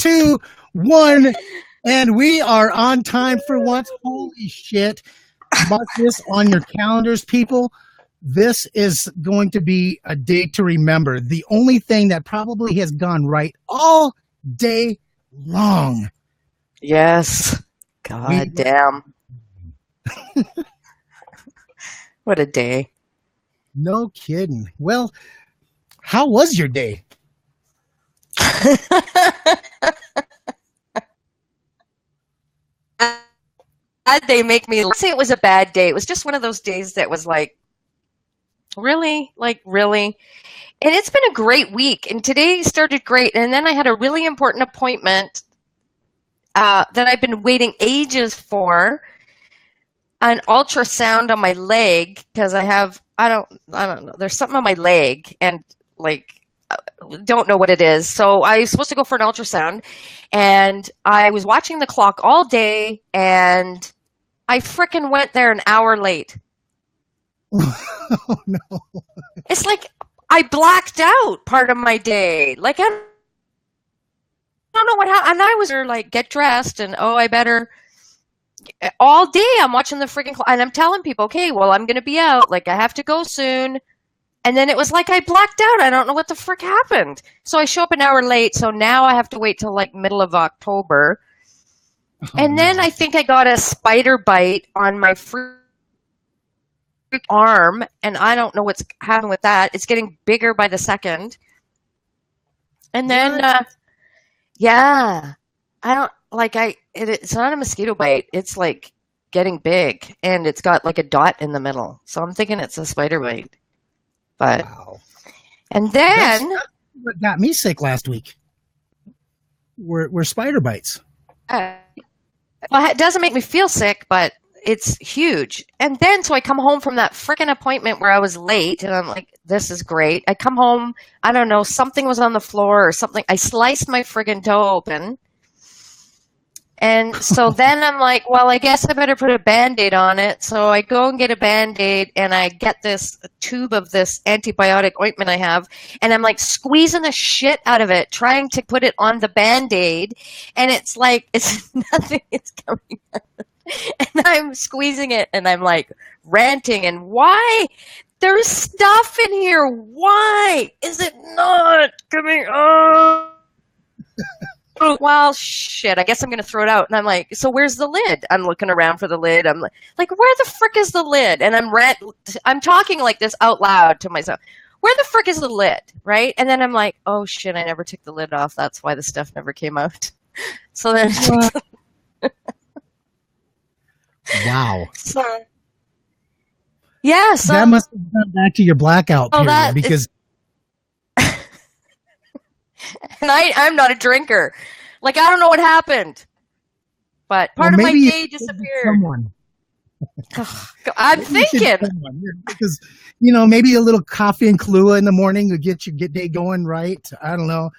2, 1, and we are on time for once. Holy shit. Mark this on your calendars, people. This is going to be a day to remember. The only thing that probably has gone right all day long. Yes. God damn. What a day. No kidding. Well, how was your day? Bad day make me say it was a bad day. It was just one of those days that was like, really? Like, really? And it's been a great week. And today started great. And then I had a really important appointment that I've been waiting ages for, an ultrasound on my leg, because I don't know, there's something on my leg and like, don't know what it is. So I was supposed to go for an ultrasound and I was watching the clock all day and I frickin' went there an hour late. Oh no. It's like I blacked out part of my day. Like I don't know what happened. And I was like, get dressed and I better. All day I'm watching the freaking clock and I'm telling people, okay, well, I'm going to be out. Like I have to go soon. And then it was like I blacked out. I don't know what the frick happened. So I show up an hour late. So now I have to wait till like middle of October. And then I think I got a spider bite on my arm. And I don't know what's happening with that. It's getting bigger by the second. And then, yeah, I don't like it's not a mosquito bite. It's like getting big and it's got like a dot in the middle. So I'm thinking it's a spider bite. But, wow. And then that's what got me sick last week were spider bites. Well, it doesn't make me feel sick, but it's huge. And then, so I come home from that freaking appointment where I was late and I'm like, this is great. I come home, I don't know, something was on the floor or something. I sliced my friggin' toe open. And so then I'm like, well, I guess I better put a Band-Aid on it. So I go and get a Band-Aid and I get this tube of this antibiotic ointment I have. And I'm like squeezing the shit out of it, trying to put it on the Band-Aid. And it's like, it's nothing is coming out. And I'm squeezing it and I'm like ranting. And why? There's stuff in here. Why is it not coming out? Well, shit, I guess I'm going to throw it out. And I'm like, so where's the lid? I'm looking around for the lid. I'm like, where the frick is the lid? And I'm talking like this out loud to myself. Where the frick is the lid? Right? And then I'm like, oh shit, I never took the lid off. That's why the stuff never came out. So then. Wow. So, yeah. So that must have gone back to your blackout period because. And I'm not a drinker. Like, I don't know what happened. But part of my day disappeared. I'm thinking. Because, maybe a little coffee and Kahlua in the morning would get your day going right. I don't know.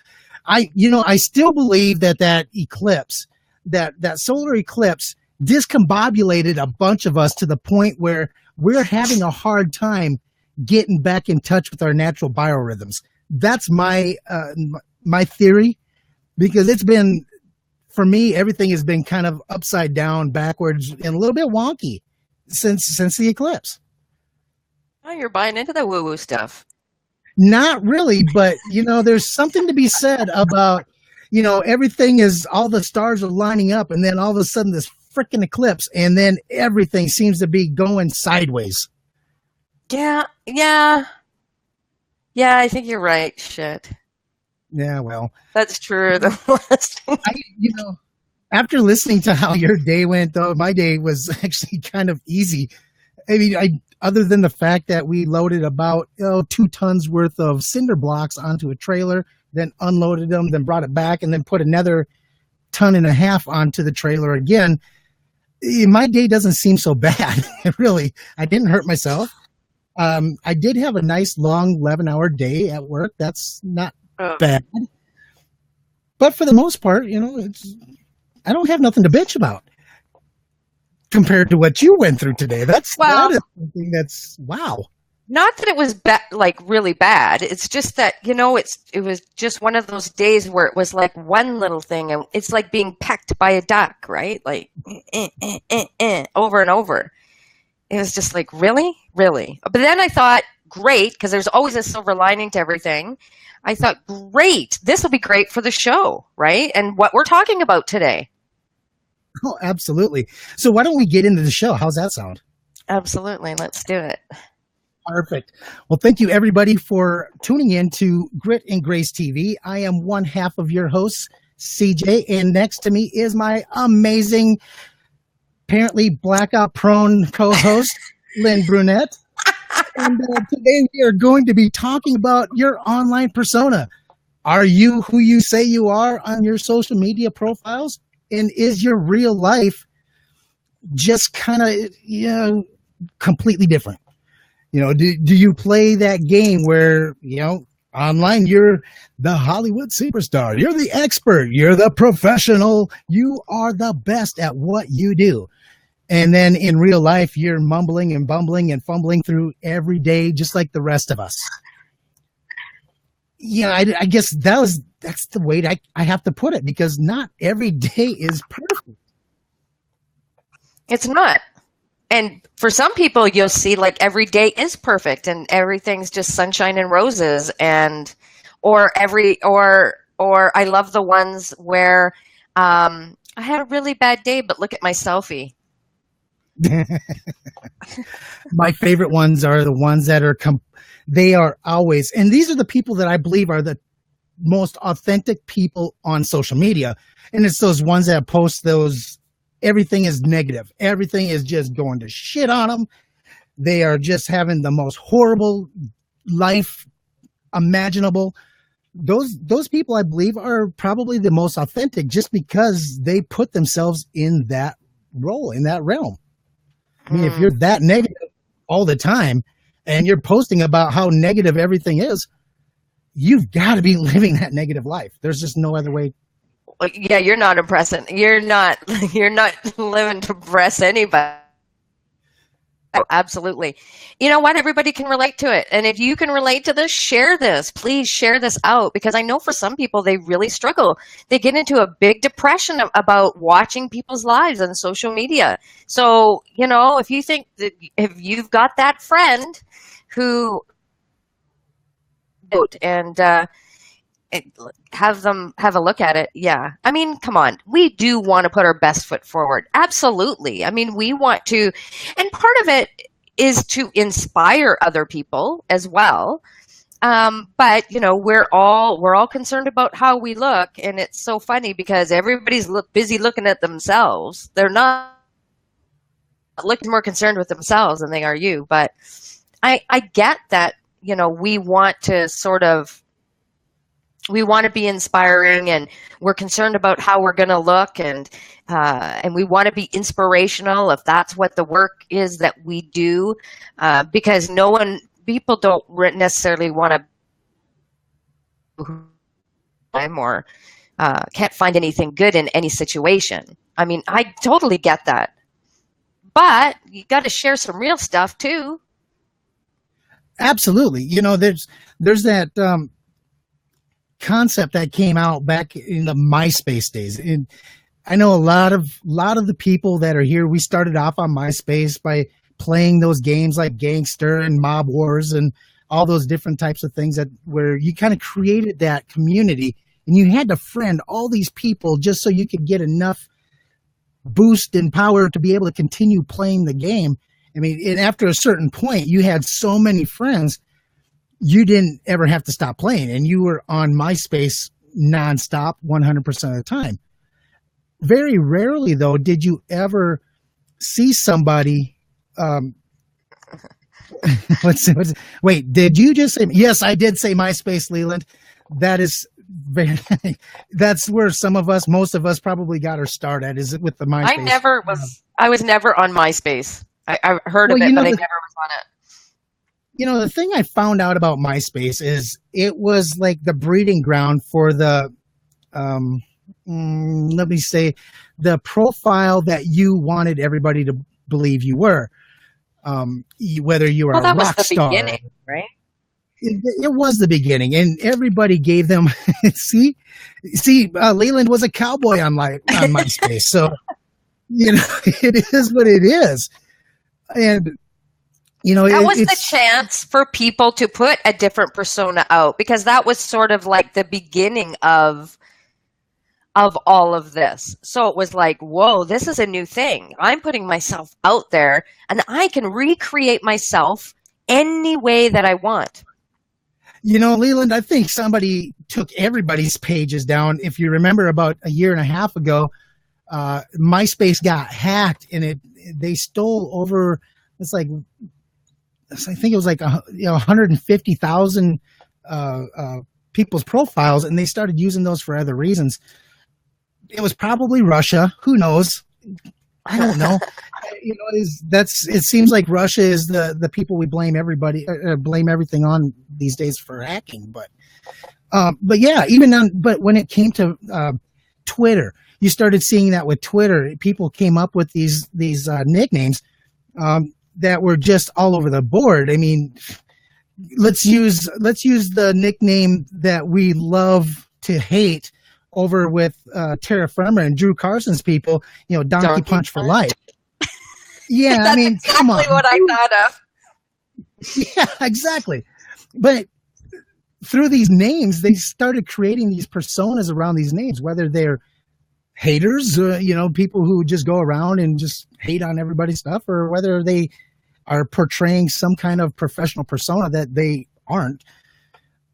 I still believe that eclipse, that solar eclipse discombobulated a bunch of us to the point where we're having a hard time getting back in touch with our natural biorhythms. That's my theory, because it's been, for me, everything has been kind of upside down, backwards, and a little bit wonky since the eclipse. Oh, you're buying into the woo-woo stuff. Not really, but, there's something to be said about, everything is, all the stars are lining up, and then all of a sudden this freaking eclipse, and then everything seems to be going sideways. Yeah, I think you're right. Shit. Yeah, well. That's true. After listening to how your day went, though, my day was actually kind of easy. I mean, other than the fact that we loaded about 2 tons worth of cinder blocks onto a trailer, then unloaded them, then brought it back, and then put another 1.5 tons onto the trailer again. My day doesn't seem so bad. Really, I didn't hurt myself. I did have a nice long 11-hour day at work. That's not bad. But for the most part, I don't have nothing to bitch about compared to what you went through today. That is something that's wow. Not that it was like really bad. It's just that, it was just one of those days where it was like one little thing, and it's like being pecked by a duck, right? Like over and over. It was just like, really? Really? But then I thought, great, because there's always a silver lining to everything. I thought, great, this will be great for the show, right? And what we're talking about today. Oh, absolutely. So why don't we get into the show? How's that sound? Absolutely. Let's do it. Perfect. Well, thank you everybody for tuning in to Grit and Grace TV. I am one half of your host, CJ, and next to me is my amazing, apparently blackout prone co-host, Lynn Brunette. And today we are going to be talking about your online persona. Are you who you say you are on your social media profiles? And is your real life just kind of, completely different? Do you play that game where, online you're the Hollywood superstar, you're the expert, you're the professional, you are the best at what you do. And then in real life, you're mumbling and bumbling and fumbling through every day, just like the rest of us. I guess that's the way I have to put it, because not every day is perfect. It's not. And for some people, you'll see like every day is perfect and everything's just sunshine and roses, or I love the ones where I had a really bad day, but look at my selfie. My favorite ones are the ones that they are always, and these are the people that I believe are the most authentic people on social media. And it's those ones that post those, everything is negative. Everything is just going to shit on them. They are just having the most horrible life imaginable. Those people, I believe, are probably the most authentic, just because they put themselves in that role, in that realm. I mean, if you're that negative all the time and you're posting about how negative everything is, you've got to be living that negative life. There's just no other way. Yeah, you're not impressing. You're not living to impress anybody. Oh, absolutely. You know what? Everybody can relate to it. And if you can relate to this, share this. Please share this out, because I know for some people, they really struggle. They get into a big depression about watching people's lives on social media. So, if you think that if you've got that friend who and have them have a look at it. Yeah. I mean, come on. We do want to put our best foot forward. Absolutely. I mean, we want to, and part of it is to inspire other people as well. But we're all concerned about how we look, and it's so funny because everybody's busy looking at themselves. They're not looking more concerned with themselves than they are you. But I get that, we want to be inspiring, and we're concerned about how we're going to look, and we want to be inspirational if that's what the work is that we do, because people don't necessarily want to or can't find anything good in any situation. I mean, I totally get that, but you got to share some real stuff too. Absolutely. There's that concept that came out back in the MySpace days. And I know a lot of the people that are here, we started off on MySpace by playing those games like Gangster and Mob Wars and all those different types of things where you kind of created that community, and you had to friend all these people just so you could get enough boost in power to be able to continue playing the game. I mean, and after a certain point, you had so many friends, you didn't ever have to stop playing, and you were on MySpace nonstop 100% of the time. Very rarely, though, did you ever see somebody. Wait, did you just say? Yes, I did say MySpace, Leland. That is very. That's where most of us, probably got our start at. Is it with the MySpace? I was never on MySpace. I heard of it, but I never was on it. The thing I found out about MySpace is it was like the breeding ground for the, let me say, the profile that you wanted everybody to believe you were. Whether you were Well, a that was rock the star. beginning, right? It was the beginning, and everybody gave them. see, Leland was a cowboy on MySpace, so it is what it is, and that was the it's chance for people to put a different persona out, because that was sort of like the beginning of all of this. So it was like, whoa, this is a new thing. I'm putting myself out there, and I can recreate myself any way that I want. Leland, I think somebody took everybody's pages down. If you remember, about a year and a half ago, MySpace got hacked, and they stole over. I think it was like 150,000 people's profiles, and they started using those for other reasons. It was probably Russia. Who knows? I don't know. It seems like Russia is the people we blame blame everything on these days for hacking. But yeah, but when it came to Twitter, you started seeing that with Twitter. People came up with these nicknames that were just all over the board. I mean, let's use the nickname that we love to hate over with Terra Firma and Drew Carson's people, Donkey Punch for life. Yeah, That's exactly come on. what I thought of. Yeah, exactly. But through these names, they started creating these personas around these names, whether they're haters, people who just go around and just hate on everybody's stuff, or whether they are portraying some kind of professional persona that they aren't.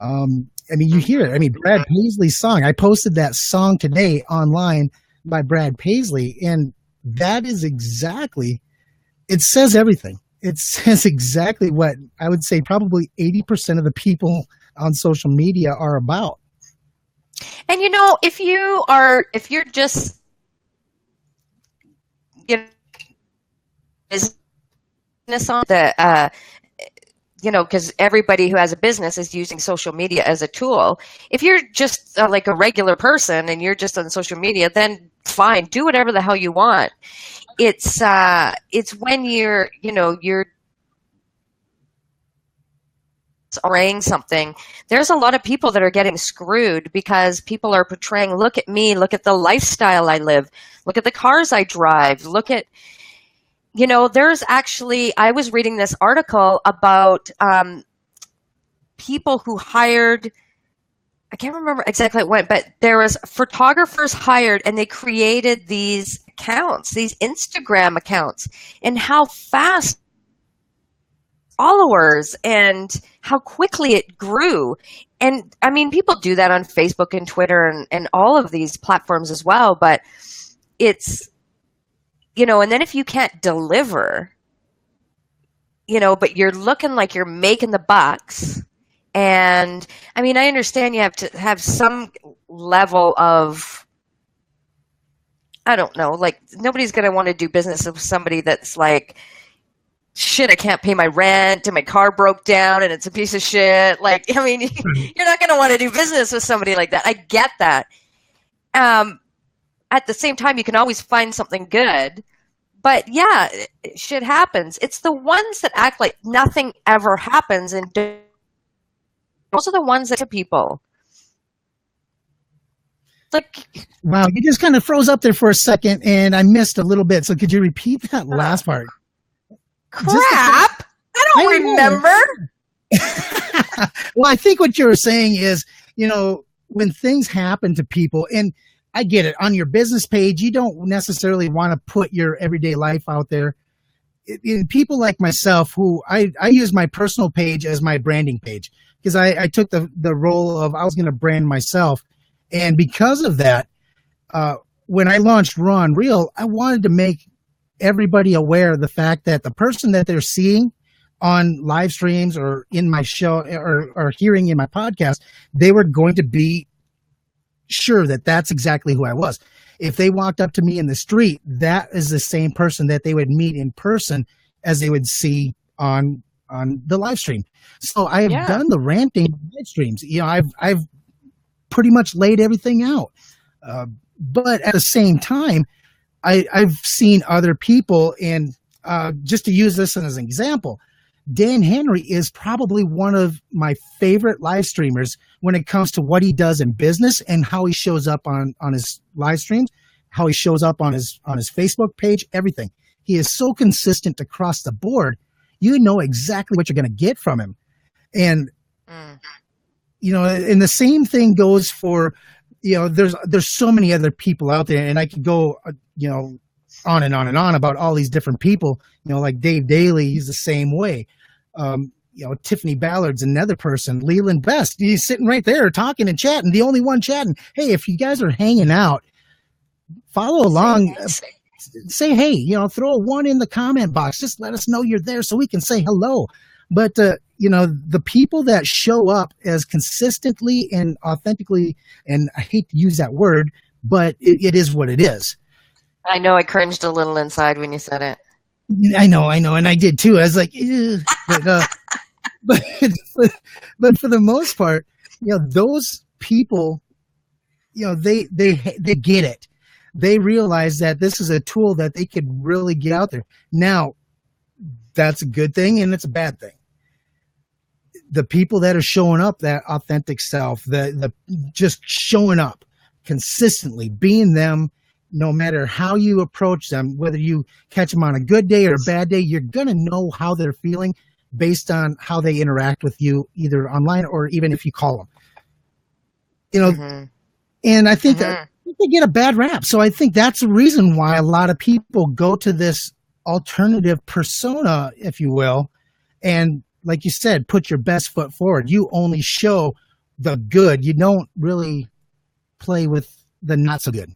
You hear it. Brad Paisley's song, I posted that song today online by Brad Paisley, and that is exactly, it says everything. It says exactly what I would say probably 80% of the people on social media are about. And if you're just business on the because everybody who has a business is using social media as a tool. If you're just like a regular person and you're just on social media, then fine, do whatever the hell you want. It's when you're arraying something. There's a lot of people that are getting screwed because people are portraying, look at me, look at the lifestyle I live, look at the cars I drive, look at, there's actually, I was reading this article about people who hired, I can't remember exactly when, but there was photographers hired, and they created these accounts, these Instagram accounts, and how fast followers and how quickly it grew. And people do that on Facebook and Twitter and all of these platforms as well, but it's, and then if you can't deliver, but you're looking like you're making the bucks. And I understand you have to have some level of, I don't know, like nobody's going to want to do business with somebody that's like, shit, I can't pay my rent and my car broke down and it's a piece of shit. Like, you're not going to want to do business with somebody like that. I get that. At the same time, you can always find something good. But yeah, shit happens. It's the ones that act like nothing ever happens, and those are the ones that to people. Like, wow, you just kind of froze up there for a second, and I missed a little bit. So could you repeat that last part? Crap! I don't remember. Well, I think what you were saying is, when things happen to people, and I get it, on your business page, you don't necessarily want to put your everyday life out there. People like myself, who I use my personal page as my branding page, because I took the role of, I was going to brand myself. And because of that, when I launched Raw and Real, I wanted to make everybody aware of the fact that the person that they're seeing on live streams or in my show or hearing in my podcast, they were going to be sure that that's exactly who I was. If they walked up to me in the street, that is the same person that they would meet in person as they would see on the live stream. So I have done the ranting live streams. I've pretty much laid everything out. But at the same time, I've seen other people, and just to use this as an example, Dan Henry is probably one of my favorite live streamers when it comes to what he does in business and how he shows up on his live streams, how he shows up on his Facebook page, everything. He is so consistent across the board. You know exactly what you're going to get from him. And, you know, and the same thing goes for, you know, there's so many other people out there, and I could go, you know, on and on and on about all these different people, you know, like Dave Daly, he's the same way. You know, Tiffany Ballard's another person. Leland Best, he's sitting right there talking and chatting, the only one chatting. Hey, if you guys are hanging out, follow along. Say, hey, you know, throw a 1 in the comment box. Just let us know you're there so we can say hello. But, you know, the people that show up as consistently and authentically, and I hate to use that word, but it is what it is. I know I cringed a little inside when you said it. I know, and I did too. I was like, ew. But for the most part, you know, those people, you know, they get it. They realize that this is a tool that they could really get out there. Now, that's a good thing and it's a bad thing. The people that are showing up, that authentic self, the just showing up consistently, being them, no matter how you approach them, whether you catch them on a good day or a bad day, you're going to know how they're feeling based on how they interact with you, either online or even if you call them. You know, and I think that they get a bad rap. So I think that's the reason why a lot of people go to this alternative persona, if you will. And like you said, put your best foot forward. You only show the good. You don't really play with the not so good.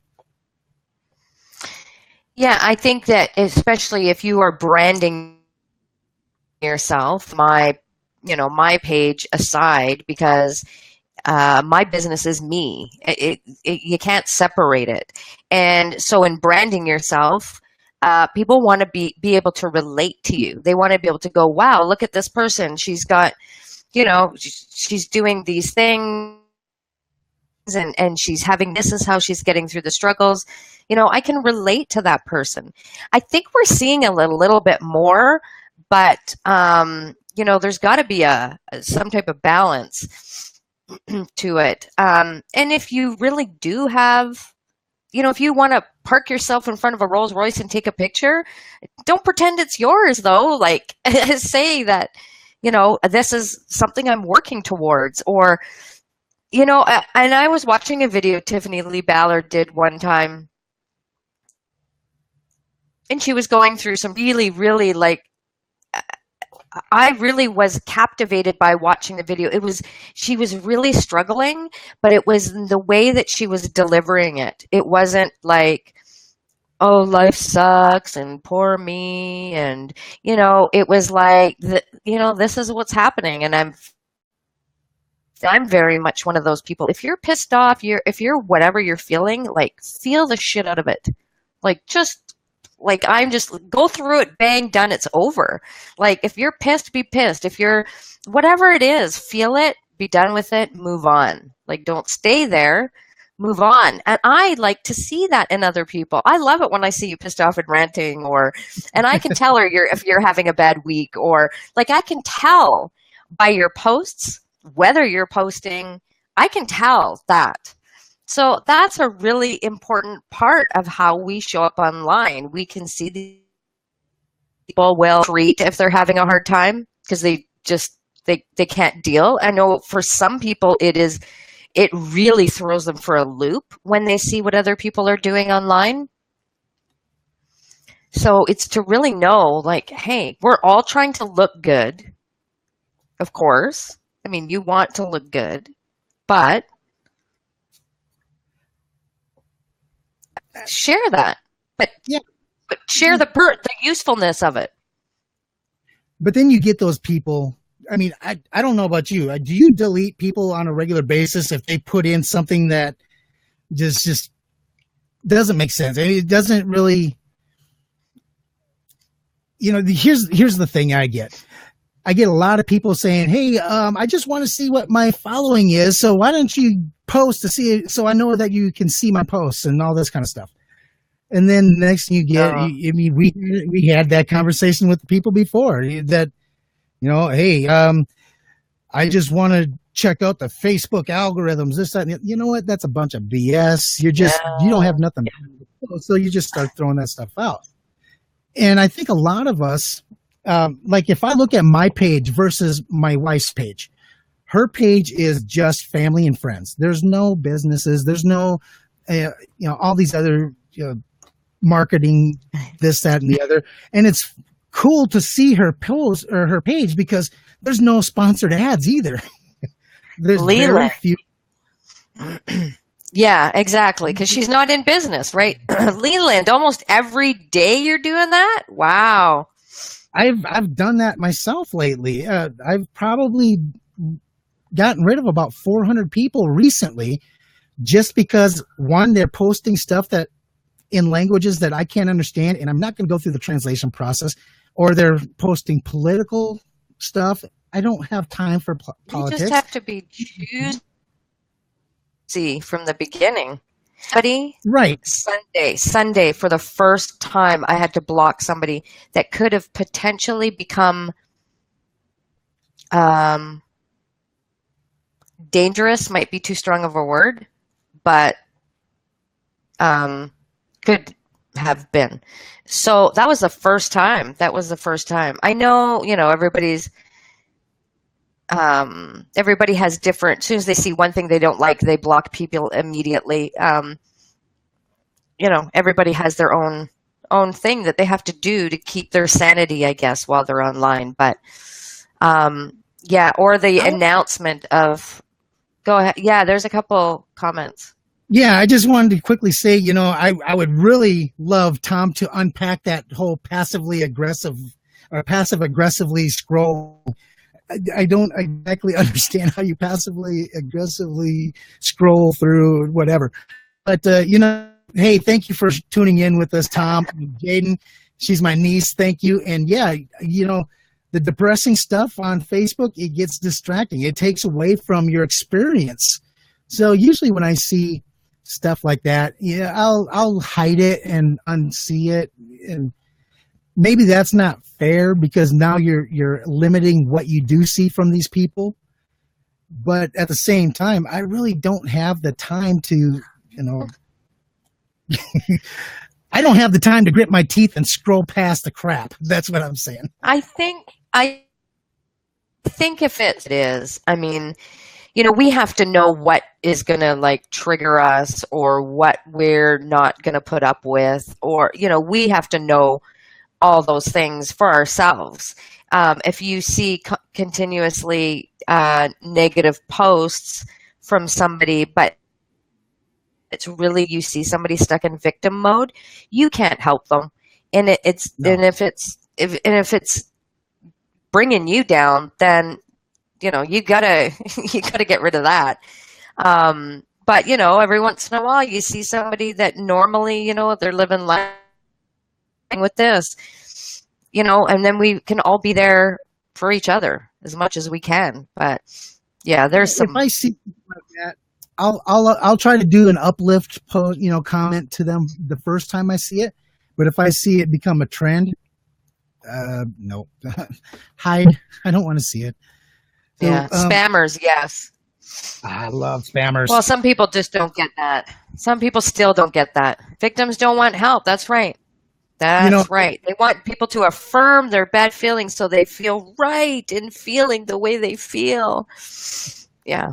Yeah, I think that especially if you are branding yourself, my page aside, because my business is me. You can't separate it. And so in branding yourself, people want to be able to relate to you. They want to be able to go, wow, look at this person. She's got, you know, she's doing these things and she's having, this is how she's getting through the struggles. You know, I can relate to that person. I think we're seeing a little bit more, but, you know, there's got to be some type of balance to it. And if you really do have, you know, if you want to park yourself in front of a Rolls Royce and take a picture, don't pretend it's yours, though. Like, say that, you know, this is something I'm working towards, or, you know, and I was watching a video Tiffany Lee Ballard did one time, and she was going through some really, really, like, I really was captivated by watching the video. She was really struggling, but it was the way that she was delivering it. It wasn't like, oh, life sucks and poor me. And, you know, it was like, you know, this is what's happening. And I'm very much one of those people. If you're pissed off, if you're whatever you're feeling, like, feel the shit out of it. Like, just, like, I'm just go through it, bang, done, it's over. Like, if you're pissed, be pissed. If you're whatever it is, feel it, be done with it, move on. Like, don't stay there, move on. And I like to see that in other people. I love it when I see you pissed off and ranting, and I can tell her if you're having a bad week, or like, I can tell by your posts, whether you're posting, I can tell that. So that's a really important part of how we show up online. We can see the people will treat if they're having a hard time because they can't deal. I know for some people it really throws them for a loop when they see what other people are doing online. So it's to really know, like, hey, we're all trying to look good. Of course. I mean, you want to look good, but share that, but share the usefulness of it. But then you get those people. I mean, I don't know about you. Do you delete people on a regular basis if they put in something that just doesn't make sense? I mean, it doesn't really. You know, here's the thing I get. I get a lot of people saying, hey, I just want to see what my following is. So why don't you post to see it so I know that you can see my posts and all this kind of stuff. And then next thing you get, Oh. I mean, we had that conversation with the people before that, hey, I just want to check out the Facebook algorithms, this, that, and you know what? That's a bunch of BS. You don't have nothing. So you just start throwing that stuff out. And I think a lot of us, like if I look at my page versus my wife's page, her page is just family and friends. There's no businesses. There's no, all these other, marketing, this, that, and the other. And it's cool to see her post or her page because there's no sponsored ads either. There's very few. Yeah, exactly. Because she's not in business, right? Leland, almost every day you're doing that? Wow. I've done that myself lately. I've probably gotten rid of about 400 people recently just because, one, they're posting stuff that in languages that I can't understand, and I'm not going to go through the translation process, or they're posting political stuff. I don't have time for politics. You just have to be choosy from the beginning. Buddy, right. Sunday, for the first time, I had to block somebody that could have potentially become dangerous, might be too strong of a word, but could have been. So that was the first time. I know, everybody has different, as soon as they see one thing they don't like, they block people immediately. Everybody has their own thing that they have to do to keep their sanity, I guess, while they're online. But or the announcement of, go ahead. Yeah, there's a couple comments. Yeah, I just wanted to quickly say, I would really love Tom to unpack that whole passive aggressively scroll. I don't exactly understand how you passively aggressively scroll through whatever. But, hey, thank you for tuning in with us, Tom. Jaden, she's my niece. Thank you. And yeah, the depressing stuff on Facebook, it gets distracting. It takes away from your experience. So usually when I see stuff like that, I'll hide it and unsee it. And maybe that's not fair because now you're limiting what you do see from these people. But at the same time, I really don't have the time to, I don't have the time to grit my teeth and scroll past the crap. That's what I'm saying. I think if it is, I mean, we have to know what is going to trigger us or what we're not going to put up with, or, we have to know all those things for ourselves. If you see continuously negative posts from somebody, but it's really, you see somebody stuck in victim mode, you can't help them. And if it's bringing you down, then you gotta get rid of that. But every once in a while you see somebody that normally, they're living life with this, and then we can all be there for each other as much as we can. But yeah, there's some. If I see like that, I'll try to do an uplift post, comment to them the first time I see it. But if I see it become a trend, no, hide. I don't want to see it. So, yeah, spammers, yes. I love spammers. Well, some people just don't get that. Some people still don't get that. Victims don't want help. That's right. That's right. They want people to affirm their bad feelings so they feel right in feeling the way they feel. Yeah.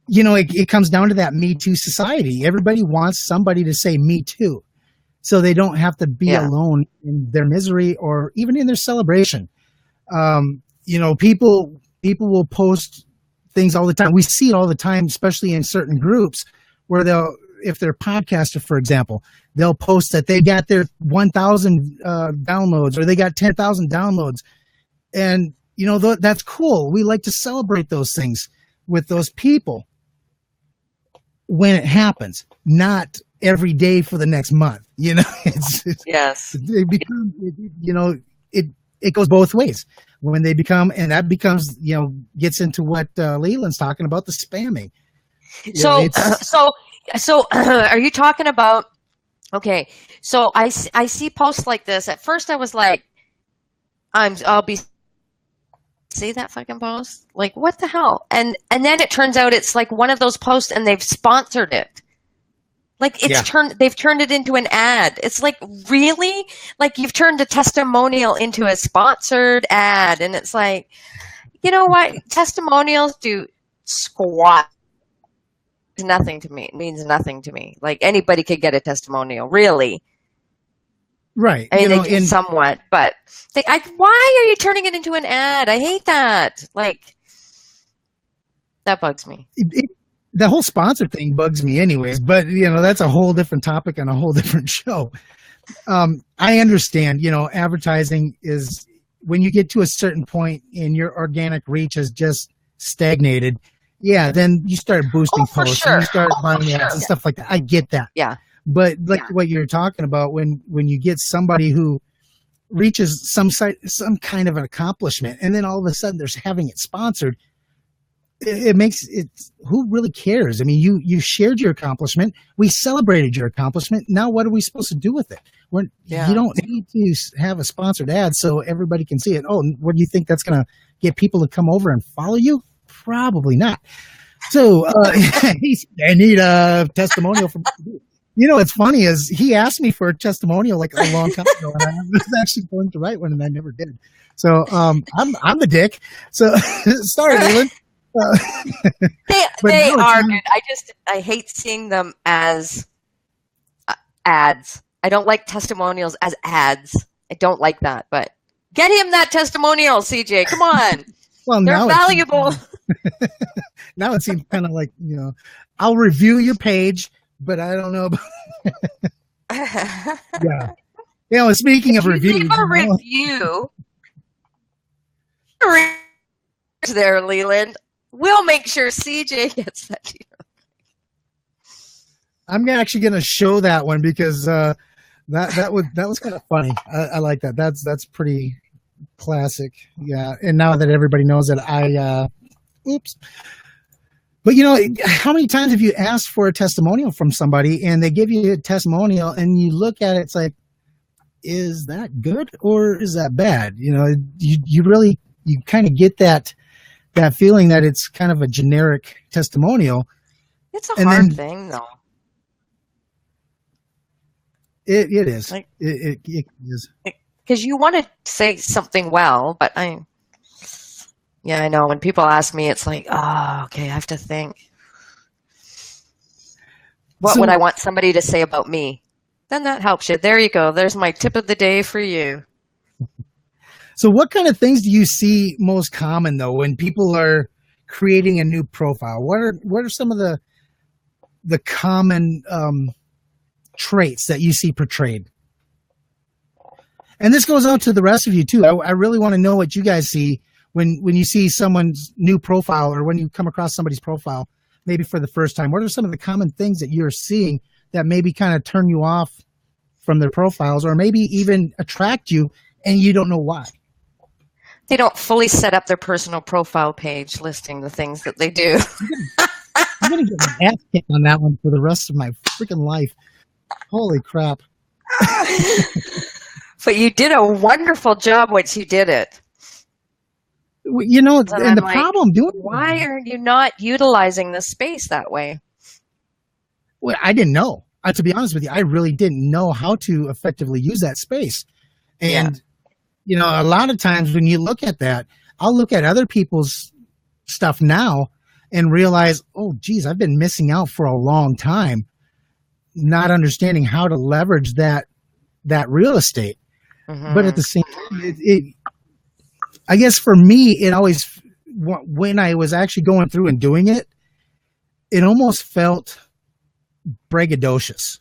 It comes down to that Me Too society. Everybody wants somebody to say Me Too, so they don't have to be alone in their misery or even in their celebration. People will post things all the time. We see it all the time, especially in certain groups where if they're podcaster, for example, they'll post that they got their 1,000 downloads or they got 10,000 downloads. And, that's cool. We like to celebrate those things with those people when it happens, not every day for the next month. Yes. They become, it goes both ways. When they become, and that becomes, gets into what Leland's talking about, the spamming. So are you talking about Okay, so I see posts like this. At first, I was like, I'll be see that fucking post? Like, what the hell? And then it turns out it's like one of those posts, and they've sponsored it. Like they've turned it into an ad. It's like, really? Like, you've turned a testimonial into a sponsored ad, and it's like, you know what? Testimonials do squat. Nothing to me. It means nothing to me. Like, anybody could get a testimonial, really. Right. I mean, they do somewhat, but why are you turning it into an ad? I hate that. Like, that bugs me. The whole sponsor thing bugs me anyways, but that's a whole different topic and a whole different show. I understand, advertising is, when you get to a certain point and your organic reach has just stagnated, then you start boosting posts, sure. and you start buying ads and stuff like that. I get that. Yeah. But what you're talking about, when you get somebody who reaches some kind of an accomplishment, and then all of a sudden they're having it sponsored, it makes it, who really cares? I mean, you shared your accomplishment. We celebrated your accomplishment. Now what are we supposed to do with it? You don't need to have a sponsored ad so everybody can see it. Oh, what do you think that's going to get people to come over and follow you? Probably not. So I need a testimonial from. What's funny is he asked me for a testimonial like a long time ago, and I was actually going to write one, and I never did. So I'm the dick. So sorry, Leland. They are good. I hate seeing them as ads. I don't like testimonials as ads. I don't like that. But get him that testimonial, CJ. Come on. Well, they're valuable. Now it seems kind of like, I'll review your page, but I don't know about. Yeah. Speaking of reviews. Review there, Leland. We'll make sure CJ gets that to you. I'm actually going to show that one because that was kind of funny. I like that. That's pretty classic. Yeah. And now that everybody knows that oops. But how many times have you asked for a testimonial from somebody and they give you a testimonial and you look at it, it's like, is that good or is that bad? You kind of get that feeling that it's kind of a generic testimonial. It's a hard thing, though. It is. Like, it is. Because you want to say something well, but I know. When people ask me, it's like, oh, okay, I have to think. What would I want somebody to say about me? Then that helps you. There you go. There's my tip of the day for you. So what kind of things do you see most common, though, when people are creating a new profile? What are some of the common traits that you see portrayed? And this goes out to the rest of you, too. I really want to know what you guys see when you see someone's new profile or when you come across somebody's profile, maybe for the first time. What are some of the common things that you're seeing that maybe kind of turn you off from their profiles or maybe even attract you and you don't know why? They don't fully set up their personal profile page listing the things that they do. I'm going to get my ass kicked on that one for the rest of my freaking life. Holy crap. But you did a wonderful job once you did it. And the problem doing it. Why are you not utilizing the space that way? Well, I didn't know. To be honest with you, I really didn't know how to effectively use that space. And a lot of times when you look at that, I'll look at other people's stuff now and realize, oh, geez, I've been missing out for a long time, not understanding how to leverage that real estate. Mm-hmm. But at the same time, I guess for me, it always, when I was actually going through and doing it, it almost felt braggadocious.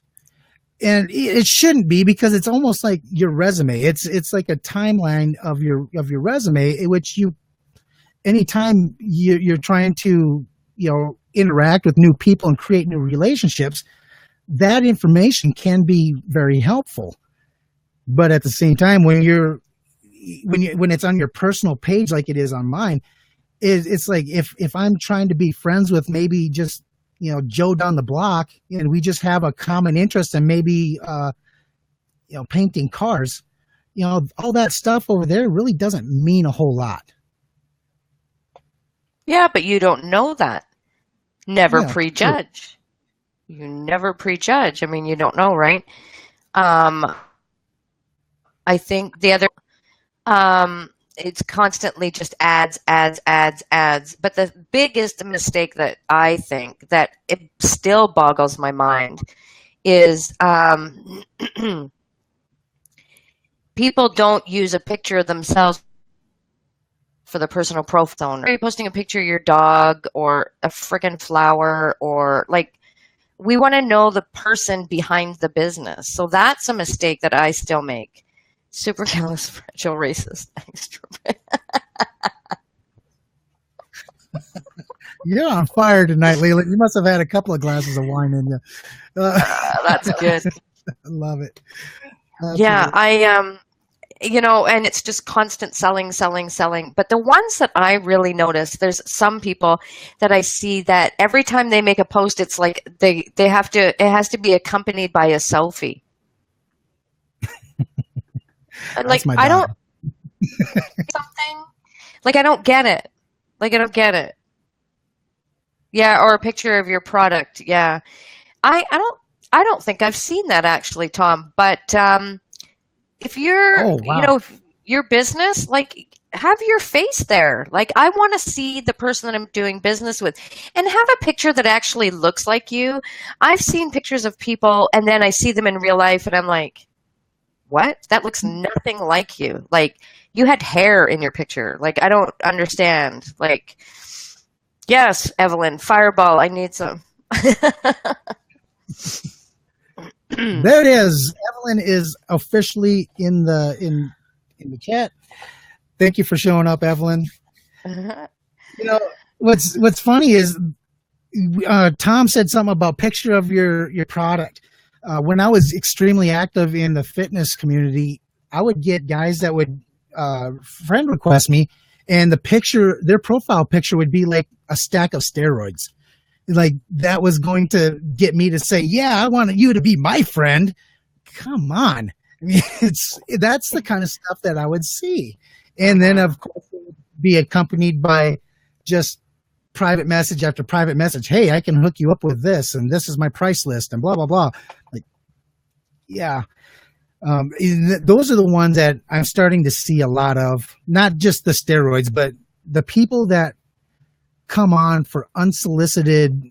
And it shouldn't be, because it's almost like your resume. It's like a timeline of your resume, in which anytime you're trying to interact with new people and create new relationships, that information can be very helpful. But at the same time, when it's on your personal page like it is on mine, it's like if I'm trying to be friends with maybe just Joe down the block, and we just have a common interest in maybe, painting cars, all that stuff over there really doesn't mean a whole lot. Yeah, but you don't know that. Never Yeah, true. prejudge. You never prejudge. I mean, you don't know, right? Um, I think the other, it's constantly just ads, ads, ads, ads. But the biggest mistake that I think that it still boggles my mind is people don't use a picture of themselves for the personal profile owner. Are you posting a picture of your dog or a freaking flower or like we want to know the person behind the business. So that's a mistake that I still make. Supercalifragilistic extra. You're on fire tonight, Leland. You must have had a couple of glasses of wine in you. That's good. I love it. Yeah, Absolutely. and it's just constant selling, selling, selling. But the ones that I really notice, there's some people that I see that every time they make a post, it's like it has to be accompanied by a selfie. That's my I don't dog. something like I don't get it. Like I don't get it. Yeah, or a picture of your product. Yeah. I don't think I've seen that actually, Tom. But if you're, Oh, wow. if your business, like have your face there. Like I want to see the person that I'm doing business with and have a picture that actually looks like you. I've seen pictures of people and then I see them in real life and I'm like, what? That looks nothing like you. Like you had hair in your picture. Like I don't understand. Like, yes, Evelyn, Fireball, I need some. There it is. Evelyn is officially in the chat. Thank you for showing up, Evelyn. You know, what's funny is Tom said something about picture of your product. When I was extremely active in the fitness community, I would get guys that would friend request me, and their profile picture would be like a stack of steroids. Like that was going to get me to say, "Yeah, I want you to be my friend." Come on, I mean, that's the kind of stuff that I would see, and then of course it would be accompanied by just private message after private message. Hey, I can hook you up with this, and this is my price list, and blah blah blah. Like, yeah, those are the ones that I'm starting to see a lot of. Not just the steroids, but the people that come on for unsolicited,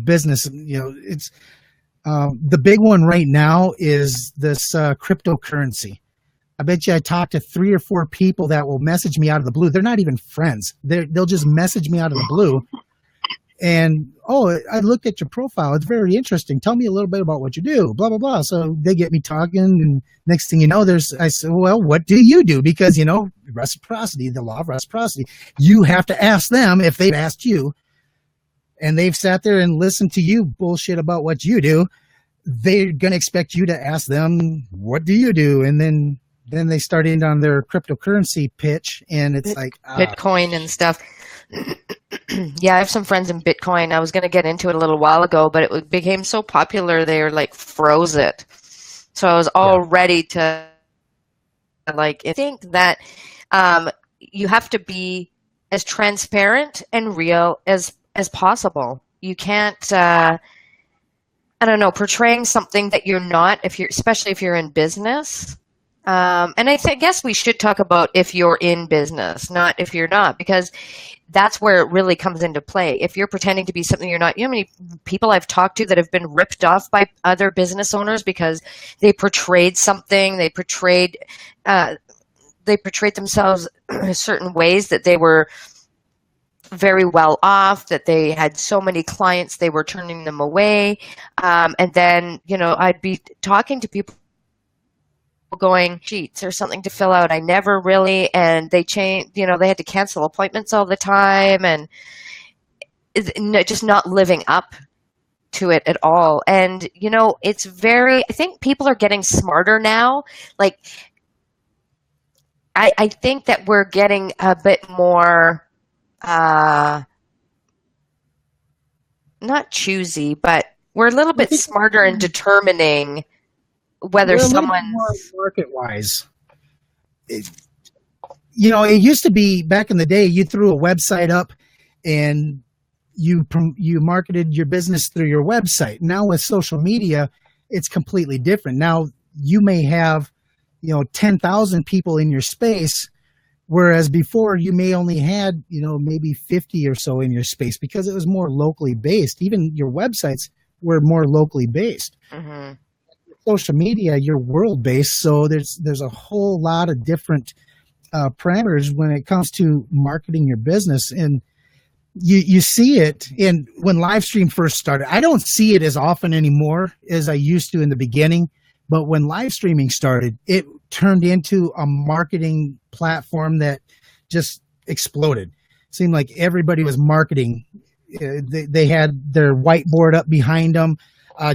business. It's the big one right now is this cryptocurrency. I bet you I talked to 3 or 4 people that will message me out of the blue. They're not even friends. They'll just message me out of the blue. And, I looked at your profile. It's very interesting. Tell me a little bit about what you do, blah, blah, blah. So they get me talking. And next thing you know, I said, well, what do you do? Because, reciprocity, the law of reciprocity, you have to ask them if they've asked you. And they've sat there and listened to you bullshit about what you do. They're going to expect you to ask them, what do you do? And then they start in on their cryptocurrency pitch. And it's Bitcoin and stuff. Yeah, I have some friends in Bitcoin. I was going to get into it a little while ago, but it became so popular they were like froze it. So I was all ready to I think that you have to be as transparent and real as possible. You can't portraying something that you're not especially if you're in business. And I guess we should talk about if you're in business, not if you're not, because that's where it really comes into play. If you're pretending to be something you're not, how many people I've talked to that have been ripped off by other business owners because they portrayed something, they portrayed themselves in certain ways that they were very well off, that they had so many clients, they were turning them away. And then, I'd be talking to people going sheets or something to fill out. I never really, and they changed, they had to cancel appointments all the time and just not living up to it at all. And, I think people are getting smarter now. Like, I think that we're getting a bit more, not choosy, but we're a little I bit think smarter in determining whether we're a little bit more someone's. market-wise. It used to be back in the day, you threw a website up and you marketed your business through your website. Now with social media, it's completely different. Now you may have, 10,000 people in your space, whereas before you may only had, maybe 50 or so in your space because it was more locally based. Even your websites were more locally based. Mm-hmm. Social media, you're world based. So there's a whole lot of different parameters when it comes to marketing your business. And you see it when live stream first started. I don't see it as often anymore as I used to in the beginning, but when live streaming started, it turned into a marketing platform that just exploded. It seemed like everybody was marketing. They had their whiteboard up behind them.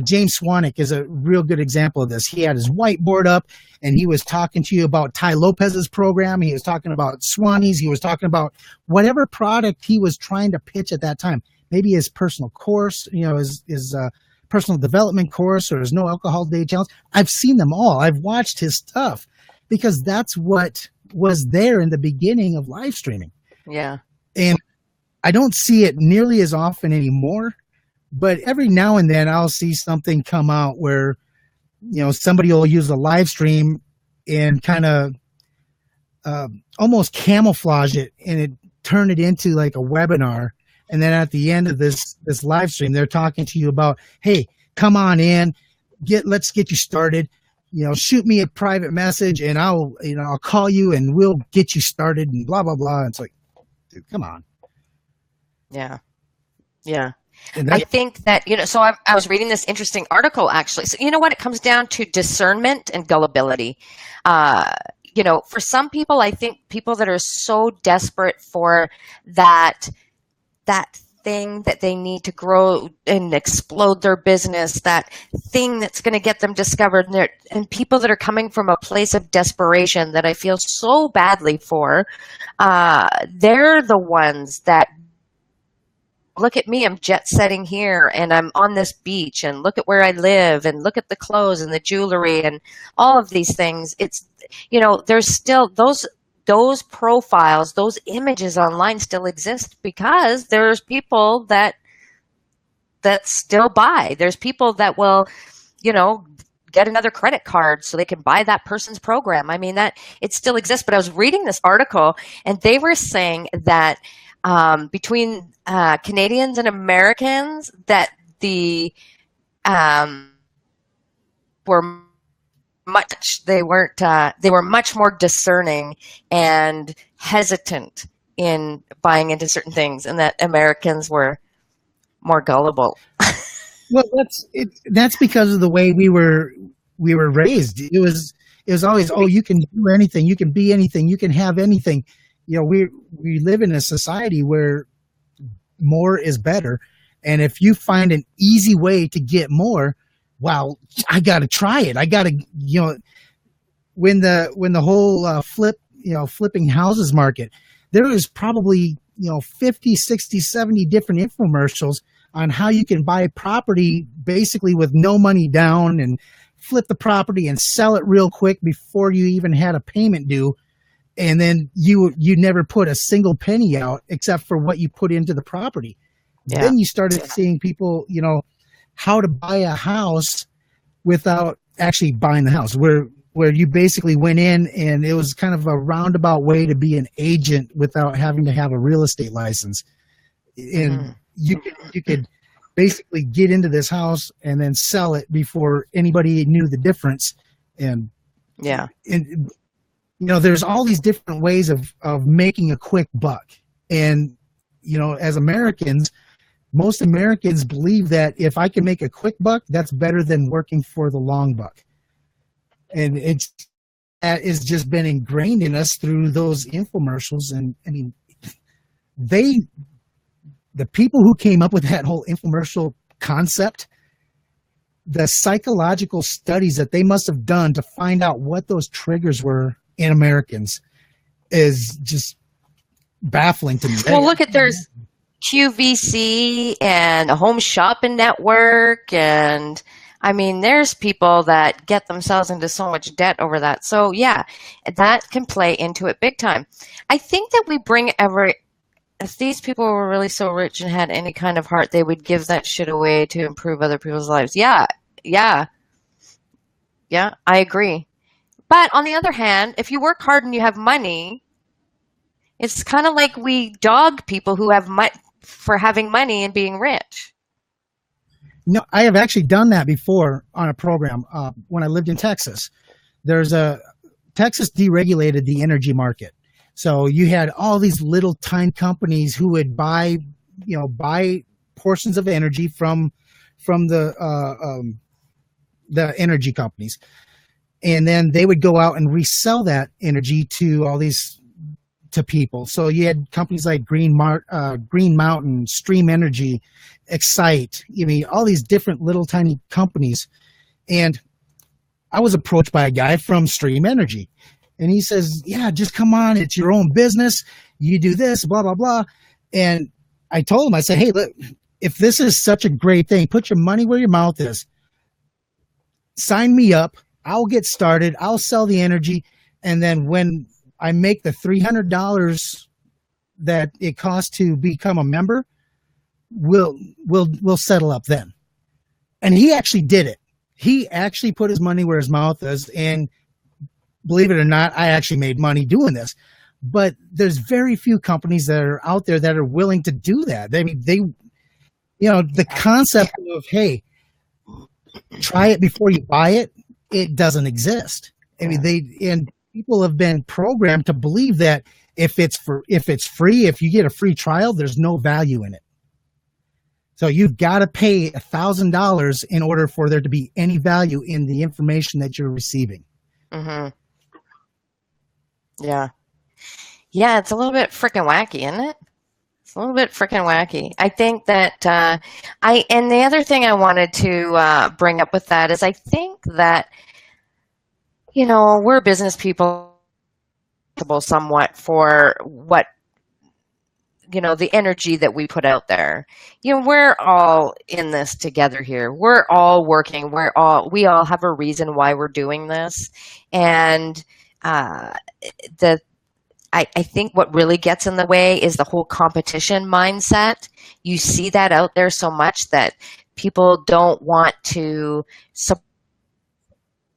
James Swanwick is a real good example of this. He had his whiteboard up and he was talking to you about Ty Lopez's program. He was talking about Swannies. He was talking about whatever product he was trying to pitch at that time. Maybe his personal course, his personal development course or his no alcohol day challenge. I've seen them all. I've watched his stuff because that's what was there in the beginning of live streaming. Yeah. And I don't see it nearly as often anymore. But every now and then I'll see something come out where, somebody will use a live stream and kind of almost camouflage it and it turn it into like a webinar. And then at the end of this live stream, they're talking to you about, hey, come on in, let's get you started. Shoot me a private message and I'll call you and we'll get you started and blah, blah, blah. It's like, dude, come on. Yeah. Yeah. I think that, so I was reading this interesting article, actually. So, it comes down to discernment and gullibility. For some people, I think people that are so desperate for that thing that they need to grow and explode their business, that thing that's going to get them discovered, and people that are coming from a place of desperation that I feel so badly for, they're the ones that, look at me, I'm jet setting here and I'm on this beach and look at where I live and look at the clothes and the jewelry and all of these things. It's, there's still those profiles, those images online still exist because there's people that still buy. There's people that will, get another credit card so they can buy that person's program. I mean, that it still exists. But I was reading this article and they were saying that between Canadians and Americans, that they were much more discerning and hesitant in buying into certain things, and that Americans were more gullible. Well, that's because of the way we were raised. It was always, oh, you can do anything, you can be anything, you can have anything. We live in a society where more is better. And if you find an easy way to get more, wow, I got to try it. I got to, when the whole flipping houses market, there was probably, 50, 60, 70 different infomercials on how you can buy property basically with no money down and flip the property and sell it real quick before you even had a payment due. And then you never put a single penny out except for what you put into the property. Yeah. Then you started seeing people, how to buy a house without actually buying the house, where you basically went in and it was kind of a roundabout way to be an agent without having to have a real estate license. And you could basically get into this house and then sell it before anybody knew the difference. And yeah. There's all these different ways of making a quick buck. And, as Americans, most Americans believe that if I can make a quick buck, that's better than working for the long buck. And that has just been ingrained in us through those infomercials. And I mean, the people who came up with that whole infomercial concept, the psychological studies that they must have done to find out what those triggers were in Americans is just baffling to me. Well, look at QVC and a home shopping network. And I mean, there's people that get themselves into so much debt over that. So yeah, that can play into it big time. I think that we bring if these people were really so rich and had any kind of heart, they would give that shit away to improve other people's lives. Yeah, I agree. But on the other hand, if you work hard and you have money, it's kind of like we dog people who have for having money and being rich. No, I have actually done that before on a program when I lived in Texas. Texas deregulated the energy market. So you had all these little tiny companies who would buy portions of energy from the energy companies, and then they would go out and resell that energy to people. So you had companies like Green Mountain, Stream Energy, Excite. I mean, all these different little tiny companies. And I was approached by a guy from Stream Energy. And he says, yeah, just come on. It's your own business. You do this, blah, blah, blah. And I told him, I said, hey, look, if this is such a great thing, put your money where your mouth is. Sign me up. I'll get started. I'll sell the energy. And then when I make the $300 that it costs to become a member, we'll settle up then. And he actually did it. He actually put his money where his mouth is, and believe it or not, I actually made money doing this. But there's very few companies that are out there that are willing to do that. The concept of, hey, try it before you buy it, it doesn't exist. I mean, people have been programmed to believe that if it's free, if you get a free trial, there's no value in it. So you've got to pay $1,000 in order for there to be any value in the information that you're receiving. Mm-hmm. Yeah, it's a little bit freaking wacky, isn't it? It's a little bit freaking wacky. I think that and the other thing I wanted to bring up with that is I think that, we're business people somewhat for what, the energy that we put out there. We're all in this together here. We're all working. We all have a reason why we're doing this. And I think what really gets in the way is the whole competition mindset. You see that out there so much that people don't want to support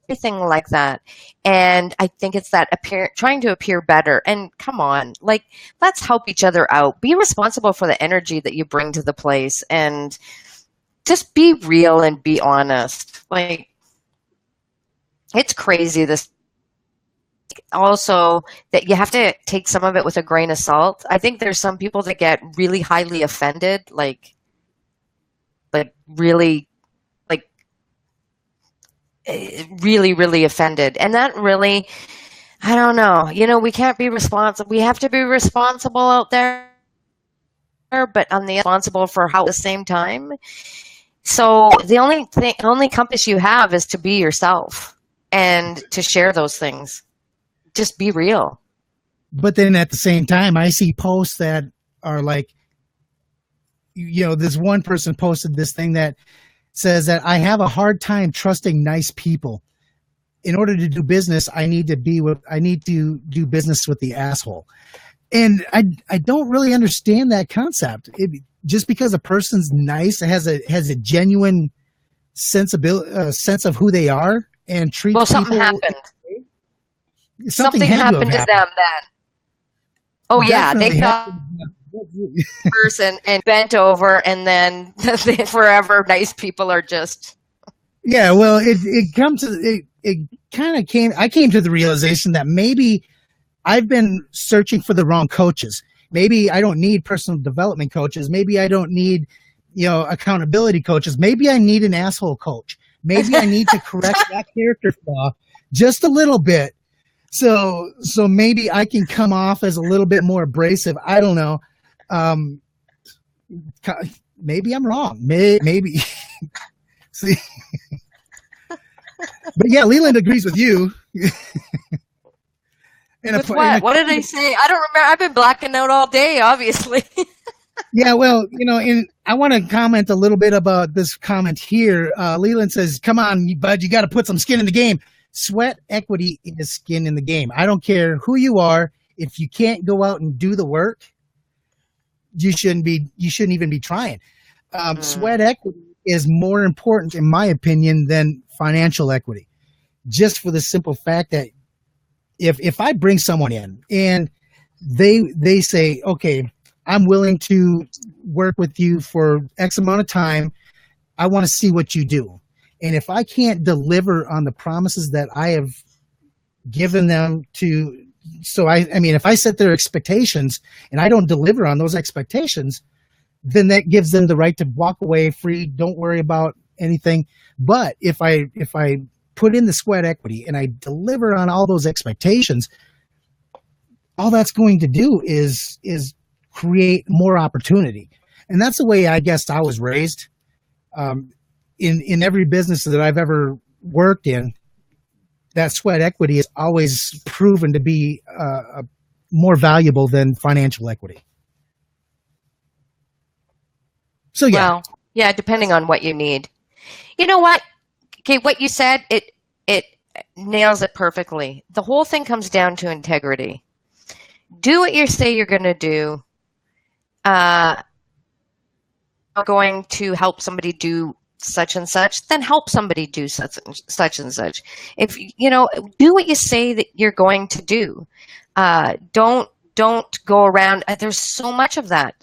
anything like that. And I think it's that trying to appear better. And come on, let's help each other out. Be responsible for the energy that you bring to the place, and just be real and be honest. It's crazy this. Also, that you have to take some of it with a grain of salt. I think there's some people that get really highly offended, really offended. And that really, I don't know. We can't be responsible. We have to be responsible out there, but responsible for how at the same time. So the only compass you have is to be yourself and to share those things. Just be real. But then at the same time, I see posts that are like, this one person posted this thing that says that I have a hard time trusting nice people. In order to do business, I need to do business with the asshole. And I don't really understand that concept. Just because a person's nice, has a genuine sense of who they are and treats people. Something happened. Something happened to them then. Oh yeah, they got person and bent over, and then forever nice people are just. Yeah, well, I came to the realization that maybe I've been searching for the wrong coaches. Maybe I don't need personal development coaches. Maybe I don't need, accountability coaches. Maybe I need an asshole coach. Maybe I need to correct that character flaw just a little bit. So maybe I can come off as a little bit more abrasive. I don't know. Maybe I'm wrong. Maybe. See. But yeah, Leland agrees with you. With what? What did I say? I don't remember. I've been blacking out all day, obviously. Yeah, well, and I want to comment a little bit about this comment here. Leland says, come on, bud, you got to put some skin in the game. Sweat equity is skin in the game. I don't care who you are. If you can't go out and do the work, you shouldn't even be trying. Sweat equity is more important, in my opinion, than financial equity. Just for the simple fact that if I bring someone in and they say, okay, I'm willing to work with you for X amount of time, I want to see what you do. And if I can't deliver on the promises that I have given them if I set their expectations and I don't deliver on those expectations, then that gives them the right to walk away free. Don't worry about anything. But if I put in the sweat equity and I deliver on all those expectations, all that's going to do is create more opportunity. And that's the way I guess I was raised. In every business that I've ever worked in, that sweat equity is always proven to be more valuable than financial equity. So yeah. Well, yeah, depending on what you need. You know what? Okay, what you said, it nails it perfectly. The whole thing comes down to integrity. Do what you say you're going to do. Going to help somebody do such and such, then help somebody do such and such. If do what you say that you're going to do. Don't go around. There's so much of that.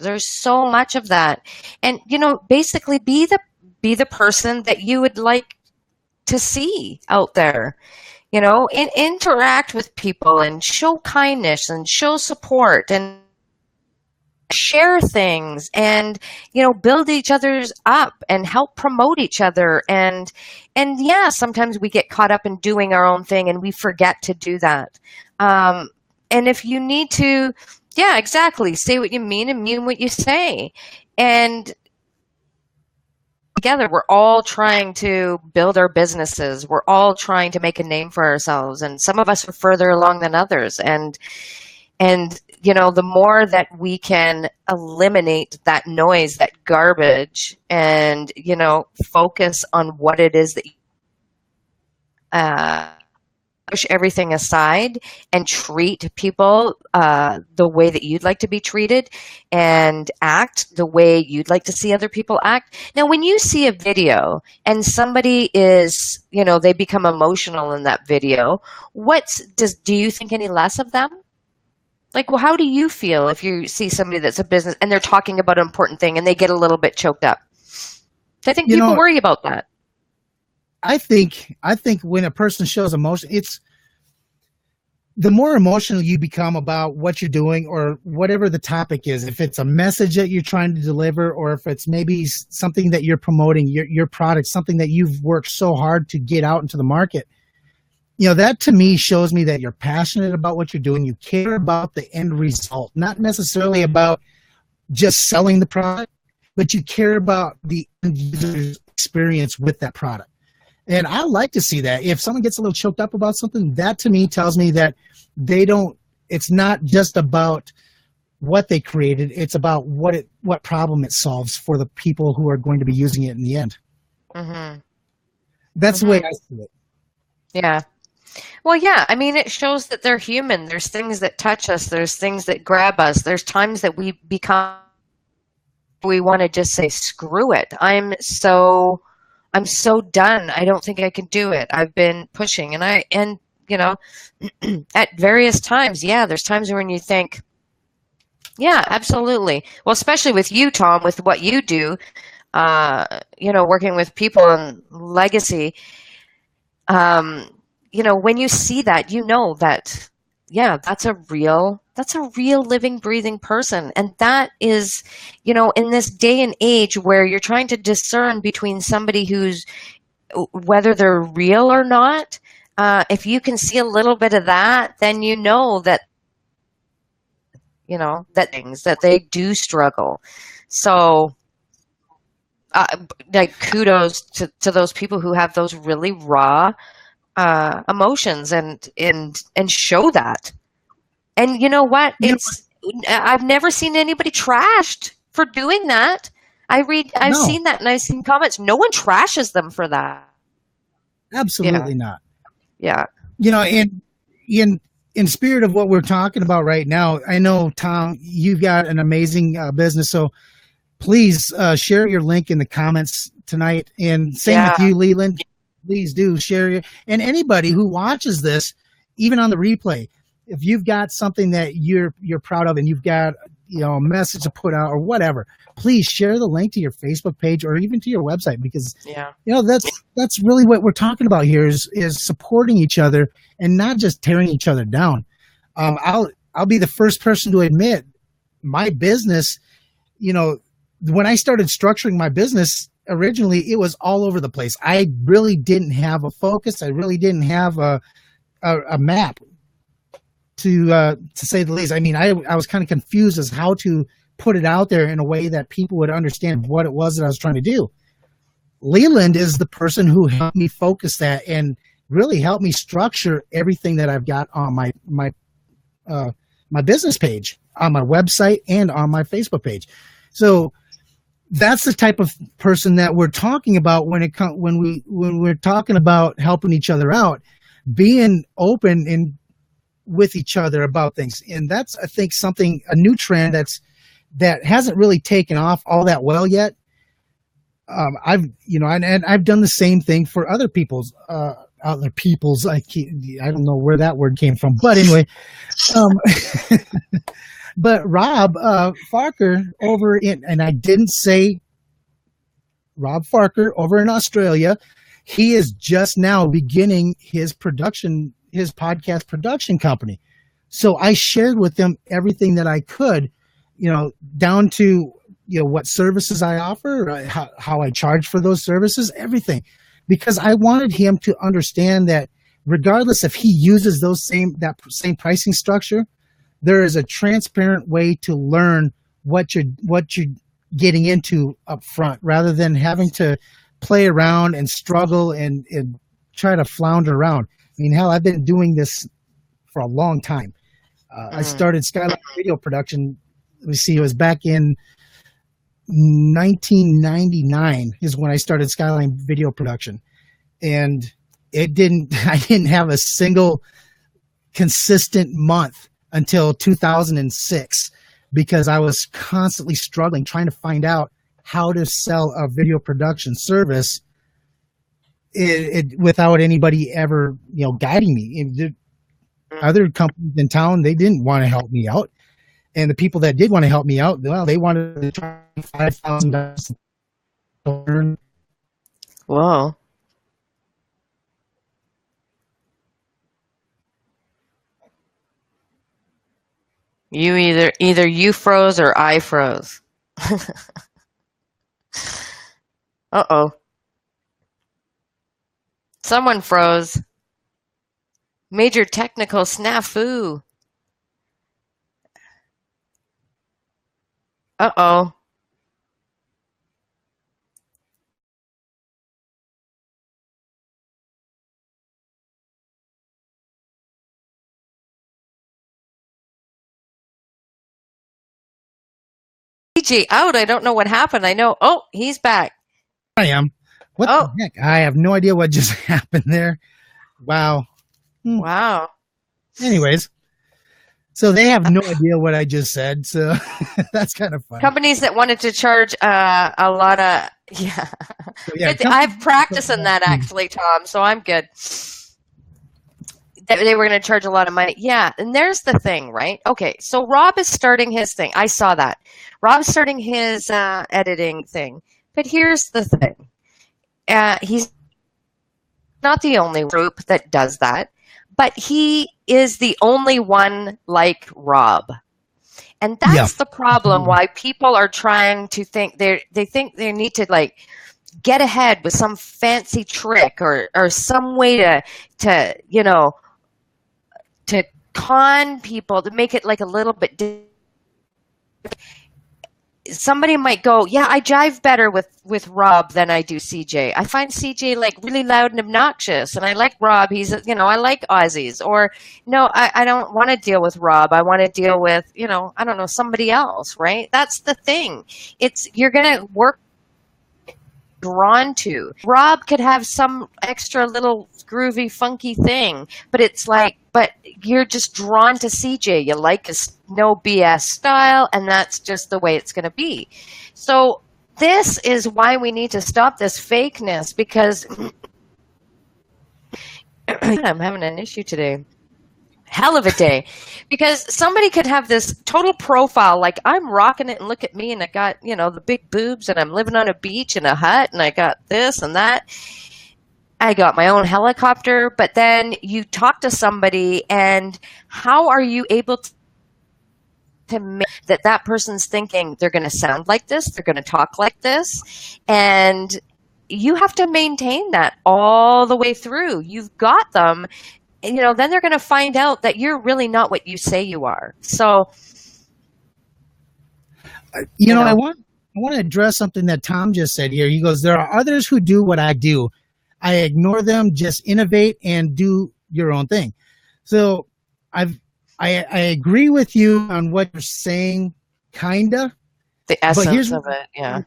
And basically be the person that you would like to see out there. And interact with people and show kindness and show support and share things and build each other's up and help promote each other. And yeah, sometimes we get caught up in doing our own thing and we forget to do that. And if you need to, yeah, exactly, say what you mean and mean what you say. And together, we're all trying to build our businesses. We're all trying to make a name for ourselves. And some of us are further along than others. And the more that we can eliminate that noise, that garbage, and, focus on what it is that push everything aside and treat people the way that you'd like to be treated and act the way you'd like to see other people act. Now, when you see a video and somebody is, they become emotional in that video, do you think any less of them? Like, well, how do you feel if you see somebody that's a business and they're talking about an important thing and they get a little bit choked up? I think people worry about that. I think when a person shows emotion, it's the more emotional you become about what you're doing or whatever the topic is. If it's a message that you're trying to deliver, or if it's maybe something that you're promoting, your product, something that you've worked so hard to get out into the market, that to me shows me that you're passionate about what you're doing. You care about the end result, not necessarily about just selling the product, but you care about the end user's experience with that product. And I like to see that. If someone gets a little choked up about something, that to me tells me that it's not just about what they created, it's about what problem it solves for the people who are going to be using it in the end. Mm-hmm. That's the way I see it. Yeah. Well, yeah, I mean, it shows that they're human. There's things that touch us. There's things that grab us. There's times that we want to just say, screw it. I'm so done. I don't think I can do it. I've been pushing and at various times, yeah, there's times when you think, yeah, absolutely. Well, especially with you, Tom, with what you do, working with people and legacy, when you see that, that, yeah, that's a real living, breathing person. And that is, in this day and age where you're trying to discern between somebody whether they're real or not, if you can see a little bit of that, then that that they do struggle. So, kudos to those people who have those really raw emotions and show that. And you know what? I've never seen anybody trashed for doing that. I've No. seen that, and I've seen comments. No one trashes them for that. Absolutely not. Yeah. You know, in spirit of what we're talking about right now, I know, Tom, you've got an amazing business. So please share your link in the comments tonight. And same with you, Leland. Please do share your, and anybody who watches this, even on the replay, if you've got something that you're proud of and you've got, you know, a message to put out or whatever, please share the link to your Facebook page or even to your website, because you know, that's really what we're talking about here is supporting each other and not just tearing each other down. I'll be the first person to admit my business, you know, when I started structuring my business originally, it was all over the place. I really didn't have a focus. I really didn't have a map, to say the least. I mean, I was kind of confused as how to put it out there in a way that people would understand what it was that I was trying to do. Leland is the person who helped me focus that and really helped me structure everything that I've got on my business page, on my website, and on my Facebook page. So that's the type of person that we're talking about when we're talking about helping each other out, being open and with each other about things. And that's, I think, a new trend that hasn't really taken off all that well yet. I've done the same thing for other people's. I don't know where that word came from, but anyway. But Rob Farker and I didn't say Rob Farker over in Australia, he is just now beginning his podcast production company. So I shared with them everything that I could, you know, down to, you know, what services I offer, how I charge for those services, everything, because I wanted him to understand that regardless if he uses that same pricing structure, there is a transparent way to learn what you're getting into up front, rather than having to play around and struggle and try to flounder around. I mean, hell, I've been doing this for a long time. I started Skyline Video Production. Let me see, it was back in 1999 is when I started Skyline Video Production. And I didn't have a single consistent month until 2006, because I was constantly struggling, trying to find out how to sell a video production service without anybody ever, you know, guiding me. Other companies in town, they didn't want to help me out. And the people that did want to help me out, well, they wanted to try $5,000 to learn. Whoa. You either you froze or I froze. Uh-oh. Someone froze. Major technical snafu. Uh-oh. PG out. I don't know what happened. I know. Oh, he's back. I am. What the heck? I have no idea what just happened there. Wow. Wow. Anyways, so they have no idea what I just said. So that's kind of fun. Companies that wanted to charge a lot of, yeah. So, yeah, I've practiced in that actually, Tom, so I'm good. They were going to charge a lot of money. Yeah, and there's the thing, right? Okay, so Rob is starting his thing. I saw that. Rob's starting his editing thing. But here's the thing. He's not the only group that does that, but he is the only one like Rob. And that's the problem, why people are trying to think they think they need to like get ahead with some fancy trick or some way to you know, to con people, to make it like a little bit somebody might go, yeah, I jive better with Rob than I do CJ. I find CJ like really loud and obnoxious, and I like Rob. He's, I like Aussies. Or no, I don't want to deal with Rob. I want to deal with, I don't know, somebody else, right? That's the thing. You're going to work drawn to. Rob could have some extra little groovy, funky thing, but but you're just drawn to CJ. You like his no BS style, and that's just the way it's going to be. So this is why we need to stop this fakeness, because I'm having an issue today. Hell of a day, because somebody could have this total profile like I'm rocking it and look at me and I got the big boobs and I'm living on a beach in a hut and I got this and that, I got my own helicopter. But then you talk to somebody, and how are you able to make that person's thinking they're going to sound like this, they're going to talk like this, and you have to maintain that all the way through. You've got them. Then they're going to find out that you're really not what you say you are. So, I want to address something that Tom just said here. He goes, there are others who do what I do. I ignore them, just innovate and do your own thing. So I agree with you on what you're saying, kinda. The essence of it, yeah.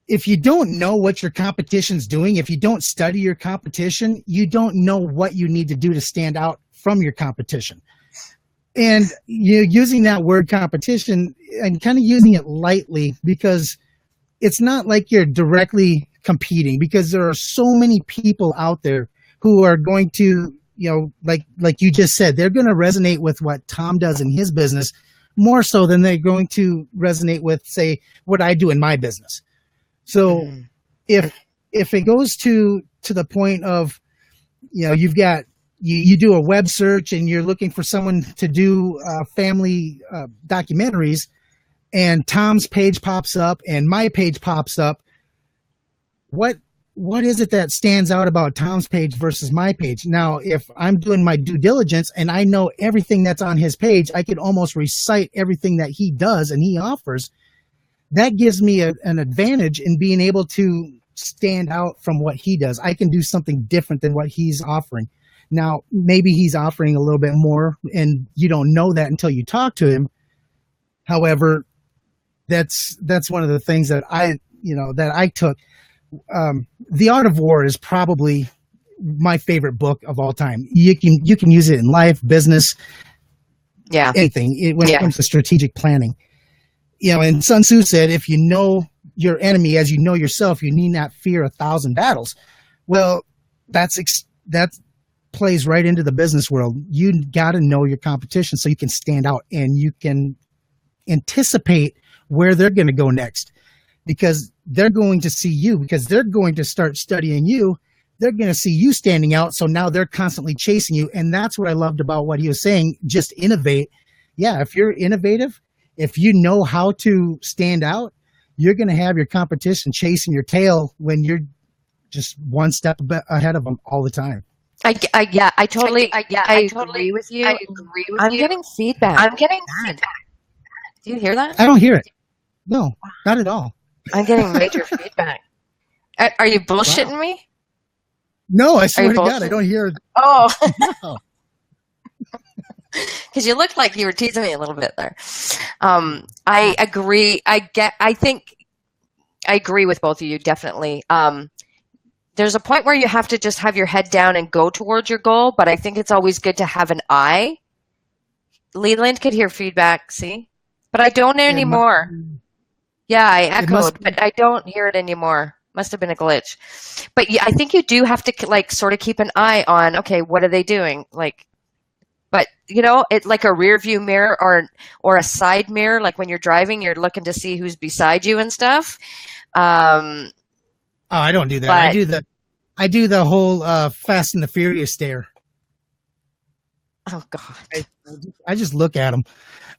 If you don't know what your competition's doing, if you don't study your competition, you don't know what you need to do to stand out from your competition. And using that word competition and kind of using it lightly, because it's not like you're directly competing, because there are so many people out there who are going to, like you just said, they're going to resonate with what Tom does in his business more so than they're going to resonate with, say, what I do in my business. So if it goes to the point of, you've got, you do a web search and you're looking for someone to do family documentaries, and Tom's page pops up and my page pops up, what is it that stands out about Tom's page versus my page? Now, if I'm doing my due diligence and I know everything that's on his page, I could almost recite everything that he does and he offers. That gives me an advantage in being able to stand out from what he does. I can do something different than what he's offering. Now, maybe he's offering a little bit more, and you don't know that until you talk to him. However, that's one of the things that I took. The Art of War is probably my favorite book of all time. You can use it in life, business, anything when it comes to strategic planning. And Sun Tzu said, if you know your enemy as you know yourself, you need not fear 1,000 battles. Well, that plays right into the business world. You got to know your competition so you can stand out and you can anticipate where they're going to go next, because they're going to see you, because they're going to start studying you. They're going to see you standing out. So now they're constantly chasing you. And that's what I loved about what he was saying. Just innovate. Yeah. If you're innovative, if you know how to stand out, you're going to have your competition chasing your tail when you're just one step ahead of them all the time. I totally agree with you. I'm getting feedback. Do you hear that? I don't hear it. No, not at all. I'm getting major feedback. Are you bullshitting me? No, I swear to God, I don't hear it. Oh. No. Because you looked like you were teasing me a little bit there. I agree. I agree with both of you, definitely. There's a point where you have to just have your head down and go towards your goal, but I think it's always good to have an eye. Leland could hear feedback, see? But I don't anymore. Yeah, I echoed, but I don't hear it anymore. Must have been a glitch. But yeah, I think you do have to sort of keep an eye on, okay, what are they doing? But it's like a rear view mirror or a side mirror. Like when you're driving, you're looking to see who's beside you and stuff. I don't do that. I do the whole Fast and the Furious stare. Oh God! I just look at them.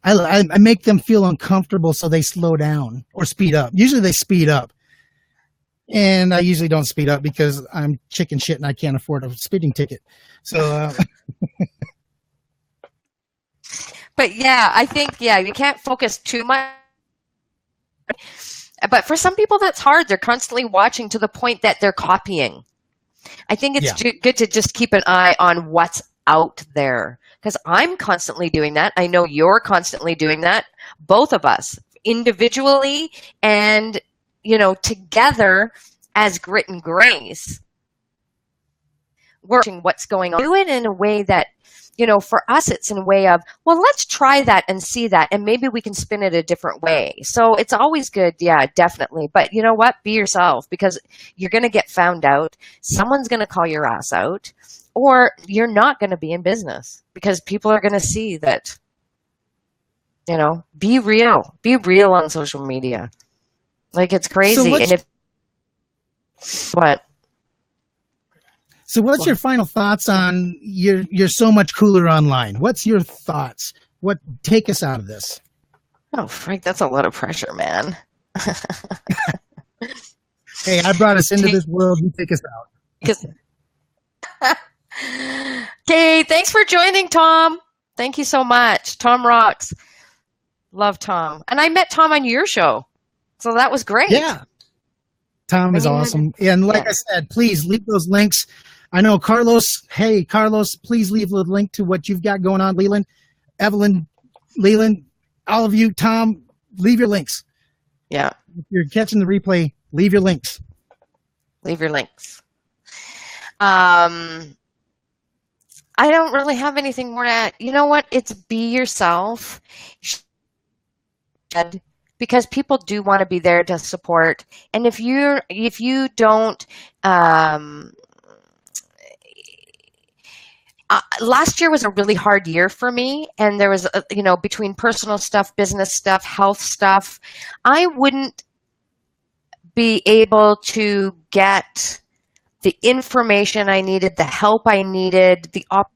I make them feel uncomfortable, so they slow down or speed up. Usually they speed up, and I usually don't speed up because I'm chicken shit and I can't afford a speeding ticket. So. But yeah, I think, yeah, you can't focus too much. But for some people, that's hard. They're constantly watching to the point that they're copying. I think it's Yeah. good to just keep an eye on what's out there, because I'm constantly doing that. I know you're constantly doing that, both of us, individually and, together as Grit and Grace. We're watching what's going on. Do it in a way that, for us, it's in a way of, well, let's try that and see that, and maybe we can spin it a different way. So it's always good. Yeah, definitely. But you know what? Be yourself, because you're going to get found out. Someone's going to call your ass out, or you're not going to be in business because people are going to see that, be real. Be real on social media. Like, it's crazy. So and if, what? So what's your final thoughts on you're so much cooler online? What's your thoughts? What take us out of this? Oh, Frank, that's a lot of pressure, man. Hey, I brought us into this world. You take us out. Okay, thanks for joining, Tom. Thank you so much. Tom rocks. Love Tom. And I met Tom on your show. So that was great. Yeah. Tom is awesome. And like I said, please leave those links. I know Carlos. Hey, Carlos, please leave a link to what you've got going on. Leland, Evelyn, Leland, all of you, Tom, leave your links. Yeah. If you're catching the replay, leave your links. Leave your links. I don't really have anything more to add. You know what? It's be yourself. Because people do want to be there to support. And if you don't, last year was a really hard year for me, and there was, between personal stuff, business stuff, health stuff, I wouldn't be able to get the information I needed, the help I needed, the opportunity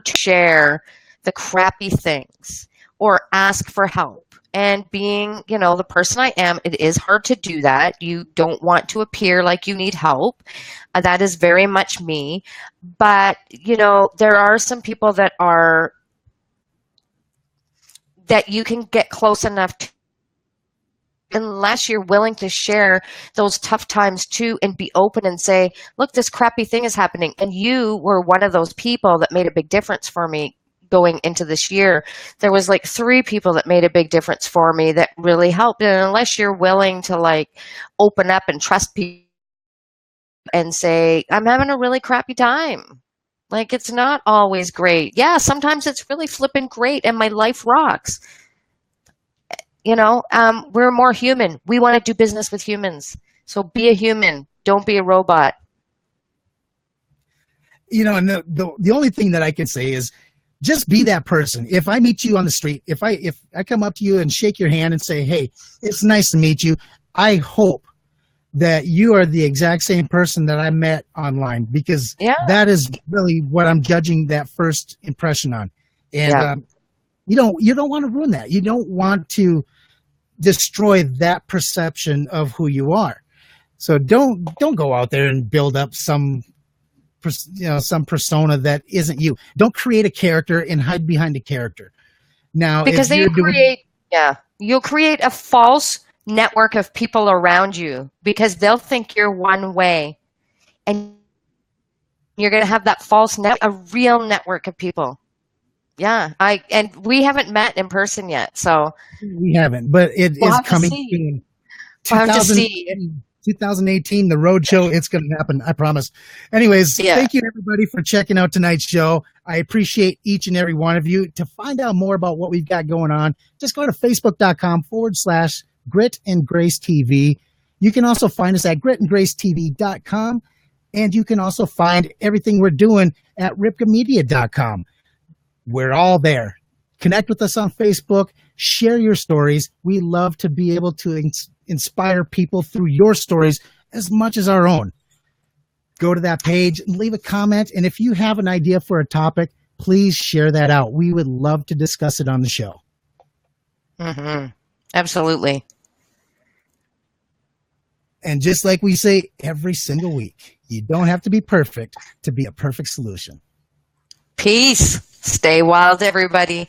to share the crappy things or ask for help. And being, the person I am, it is hard to do that. You don't want to appear like you need help. That is very much me. But, there are some people that you can get close enough to, unless you're willing to share those tough times too and be open and say, look, this crappy thing is happening. And you were one of those people that made a big difference for me. Going into this year, there was like 3 people that made a big difference for me that really helped. And unless you're willing to open up and trust people and say, I'm having a really crappy time. It's not always great. Yeah, sometimes it's really flipping great and my life rocks. We're more human. We want to do business with humans. So be a human. Don't be a robot. And the only thing that I can say is, just be that person. If I meet you on the street, if I come up to you and shake your hand and say, hey, it's nice to meet you, I hope that you are the exact same person that I met online, because that is really what I'm judging that first impression on. And you don't want to ruin that. You don't want to destroy that perception of who you are. So don't go out there and build up some persona that isn't you. Don't create a character and hide behind a character. Now, because then you'll create a false network of people around you, because they'll think you're one way, and you're going to have that false a real network of people. Yeah, and we haven't met in person yet, so we haven't, but it is coming soon. We'll have to see. 2018, the road show, it's going to happen, I promise. Anyways, Thank you everybody for checking out tonight's show. I appreciate each and every one of you. To find out more about what we've got going on, just go to facebook.com/Grit and Grace TV. You can also find us at gritandgracetv.com, and you can also find everything we're doing at ripkamedia.com. We're all there. Connect with us on Facebook. Share your stories. We love to be able to inspire people through your stories as much as our own. Go to that page and leave a comment. And if you have an idea for a topic, please share that out. We would love to discuss it on the show. Mm-hmm. Absolutely. And just like we say every single week, you don't have to be perfect to be a perfect solution. Peace. Stay wild, everybody.